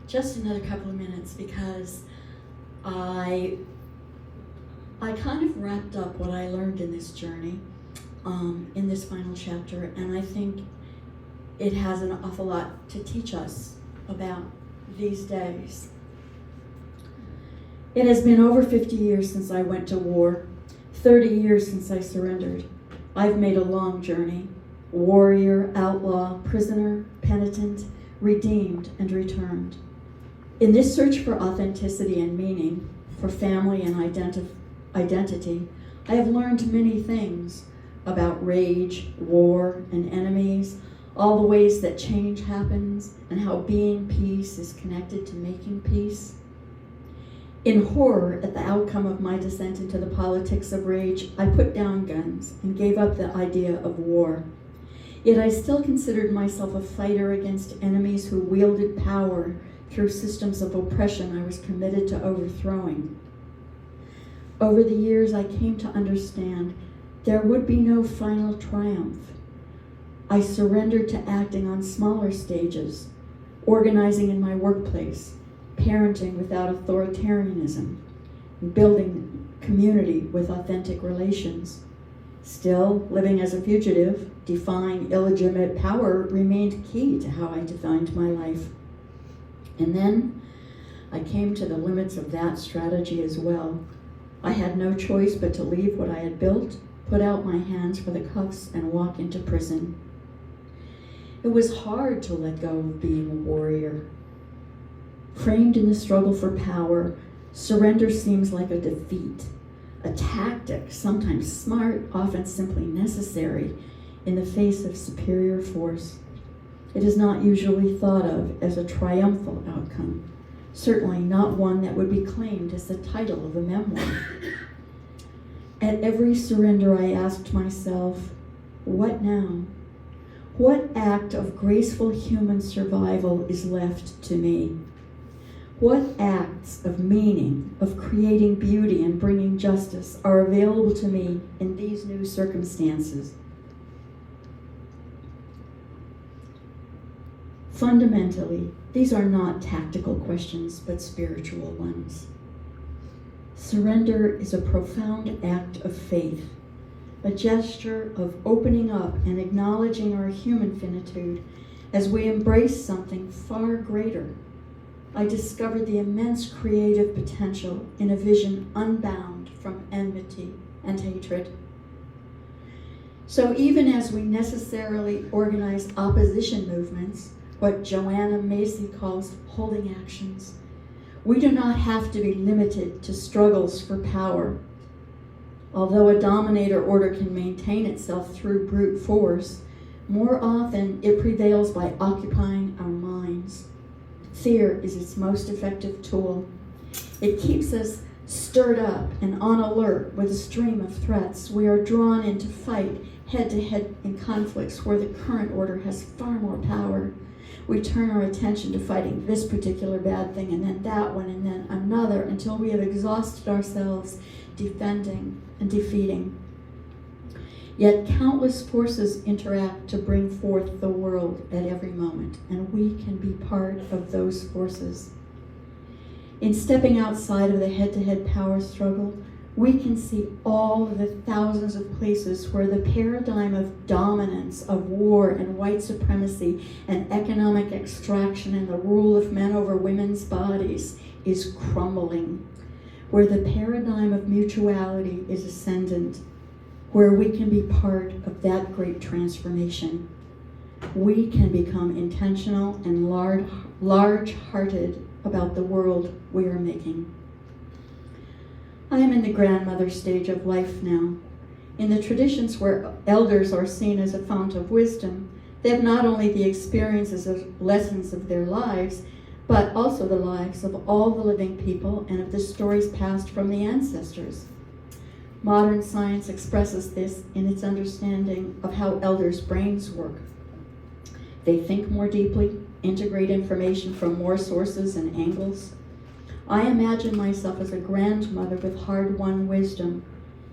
just another couple of minutes because I kind of wrapped up what I learned in this journey, in this final chapter, and I think it has an awful lot to teach us about these days. It has been over 50 years since I went to war, 30 years since I surrendered. I've made a long journey: warrior, outlaw, prisoner, penitent, redeemed, and returned. In this search for authenticity and meaning, for family and identity, I have learned many things about rage, war, and enemies, all the ways that change happens, and how being peace is connected to making peace. In horror at the outcome of my descent into the politics of rage, I put down guns and gave up the idea of war. Yet I still considered myself a fighter against enemies who wielded power through systems of oppression I was committed to overthrowing. Over the years, I came to understand there would be no final triumph. I surrendered to acting on smaller stages, organizing in my workplace, parenting without authoritarianism, and building community with authentic relations. Still, living as a fugitive, defying illegitimate power remained key to how I defined my life. And then I came to the limits of that strategy as well. I had no choice but to leave what I had built, put out my hands for the cuffs, and walk into prison. It was hard to let go of being a warrior. Framed in the struggle for power, surrender seems like a defeat, a tactic, sometimes smart, often simply necessary, in the face of superior force. It is not usually thought of as a triumphal outcome, certainly not one that would be claimed as the title of a memoir. At every surrender, I asked myself, what now? What act of graceful human survival is left to me? What acts of meaning, of creating beauty and bringing justice are available to me in these new circumstances? Fundamentally, these are not tactical questions, but spiritual ones. Surrender is a profound act of faith, a gesture of opening up and acknowledging our human finitude as we embrace something far greater. I discovered the immense creative potential in a vision unbound from enmity and hatred. So even as we necessarily organize opposition movements, what Joanna Macy calls holding actions, we do not have to be limited to struggles for power. Although a dominator order can maintain itself through brute force, more often it prevails by occupying our minds. Fear is its most effective tool. It keeps us stirred up and on alert with a stream of threats. We are drawn into fight head-to-head in conflicts where the current order has far more power. We turn our attention to fighting this particular bad thing and then that one and then another until we have exhausted ourselves defending and defeating. Yet countless forces interact to bring forth the world at every moment, and we can be part of those forces. In stepping outside of the head-to-head power struggle, we can see all of the thousands of places where the paradigm of dominance, of war and white supremacy and economic extraction and the rule of men over women's bodies is crumbling, where the paradigm of mutuality is ascendant, where we can be part of that great transformation. We can become intentional and large-hearted about the world we are making. I am in the grandmother stage of life now. In the traditions where elders are seen as a fount of wisdom, they have not only the experiences of lessons of their lives, but also the lives of all the living people and of the stories passed from the ancestors. Modern science expresses this in its understanding of how elders' brains work. They think more deeply, integrate information from more sources and angles. I imagine myself as a grandmother with hard-won wisdom,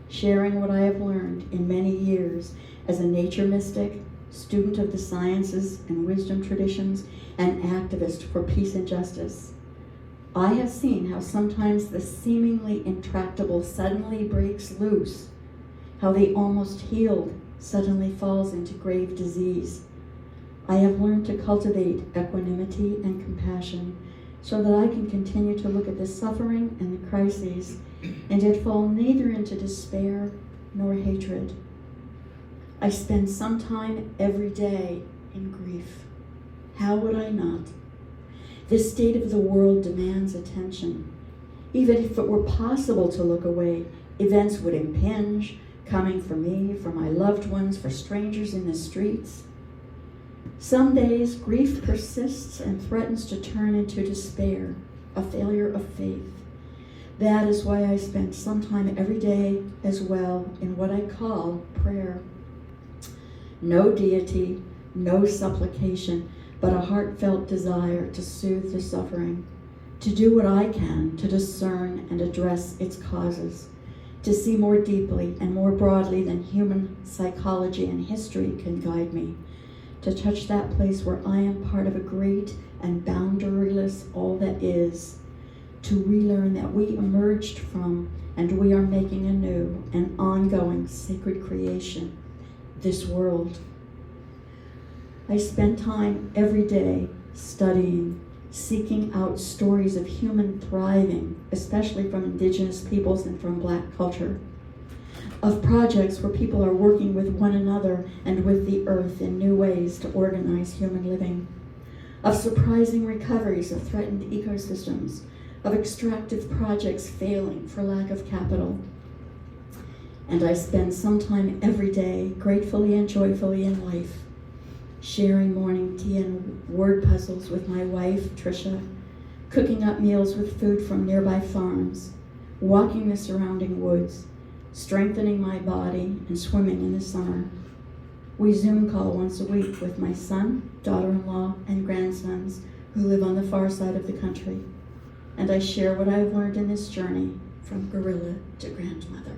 sharing what I have learned in many years as a nature mystic, student of the sciences and wisdom traditions, and activist for peace and justice. I have seen how sometimes the seemingly intractable suddenly breaks loose, how the almost healed suddenly falls into grave disease. I have learned to cultivate equanimity and compassion so that I can continue to look at the suffering and the crises and yet fall neither into despair nor hatred. I spend some time every day in grief. How would I not? This state of the world demands attention. Even if it were possible to look away, events would impinge, coming for me, for my loved ones, for strangers in the streets. Some days, grief persists and threatens to turn into despair, a failure of faith. That is why I spend some time every day as well in what I call prayer. No deity, no supplication, but a heartfelt desire to soothe the suffering, to do what I can to discern and address its causes, to see more deeply and more broadly than human psychology and history can guide me, to touch that place where I am part of a great and boundaryless all that is, to relearn that we emerged from and we are making anew an ongoing sacred creation, this world. I spend time every day studying, seeking out stories of human thriving, especially from indigenous peoples and from Black culture, of projects where people are working with one another and with the earth in new ways to organize human living, of surprising recoveries of threatened ecosystems, of extractive projects failing for lack of capital. And I spend some time every day, gratefully and joyfully in life, sharing morning tea and word puzzles with my wife, Tricia, cooking up meals with food from nearby farms, walking the surrounding woods, strengthening my body, and swimming in the summer. We Zoom call once a week with my son, daughter-in-law, and grandsons who live on the far side of the country. And I share what I've learned in this journey from guerrilla to grandmother.